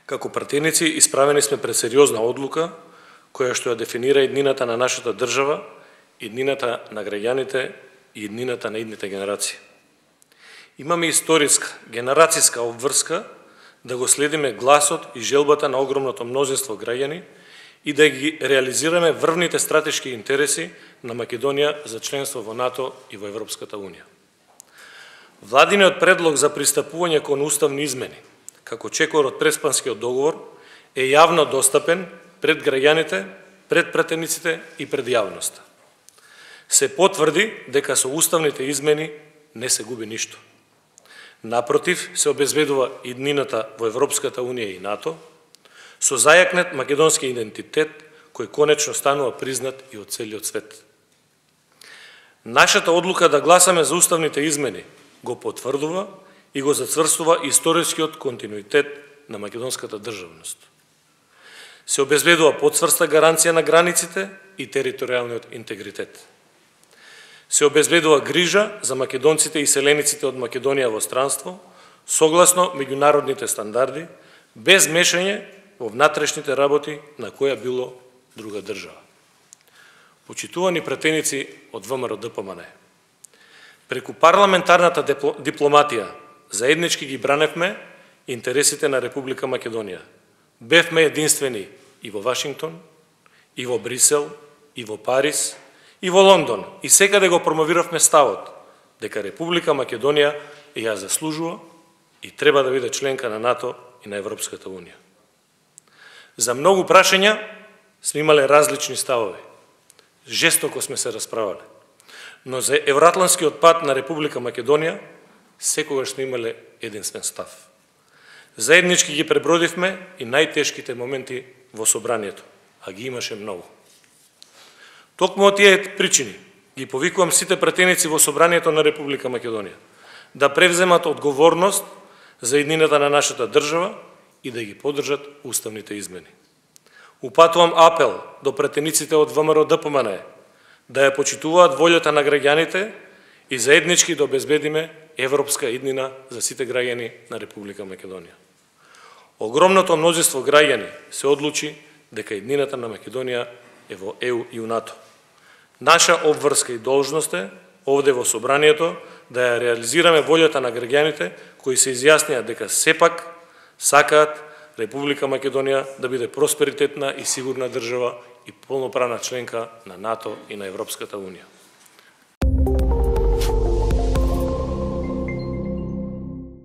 Како пратеници исправени сме пред сериозна одлука која што ја дефинира иднината на нашата држава, иднината на граѓаните и иднината на идните генерации. Имаме историска, генерацијска обврска да го следиме гласот и желбата на огромното мнозинство граѓани и да ги реализираме врвните стратешки интереси на Македонија за членство во НАТО и во Европската Унија. Владиниот предлог за пристапување кон уставни измени, како чекор од Преспанскиот договор, е јавно достапен пред граѓаните, пред пратениците и пред јавноста. Се потврди дека со уставните измени не се губи ништо. Напротив, се обезбедува иднината во Европската Унија и НАТО, со зајакнет македонски идентитет, кој конечно станува признат и од целиот свет. Нашата одлука да гласаме за уставните измени го потврдува и го зацврстува историскиот континуитет на македонската државност. Се обезбедува поцврста гаранција на границите и територијалниот интегритет. Се обезбедува грижа за македонците и селениците од Македонија во странство, согласно меѓународните стандарди, без мешање во внатрешните работи на која било друга држава. Почитувани пратеници од ВМРО ДПМН, преку парламентарната дипломатија заеднички ги браневме интересите на Република Македонија. Бевме единствени и во Вашингтон, и во Брисел, и во Париз, и во Лондон, и секаде го промовиравме ставот дека Република Македонија ја заслужува и треба да биде членка на НАТО и на Европската Унија. За многу прашања сме имале различни ставови. Жестоко сме се расправале. Но за евроатланскиот пат на Република Македонија секогаш сме имале единствен став. Заеднички ги пребродивме и најтешките моменти во собранието, а ги имаше многу. Токму од тие причини ги повикувам сите пратеници во собранието на Република Македонија да превземат одговорност за иднината на нашата држава и да ги поддржат уставните измени. Упатувам апел до пратениците од ВМРО ДПМН да ја почитуваат волјата на граѓаните и заеднички да обезбедиме европска иднина за сите граѓани на Република Македонија. Огромното мнозинство граѓани се одлучи дека иднината на Македонија е во ЕУ и НАТО. Наша обврска и должност е овде во собранието да ја реализираме волјата на граѓаните кои се изјаснија дека сепак сакаат Република Македонија да биде просперитетна и сигурна држава и полноправна членка на НАТО и на Европската Унија.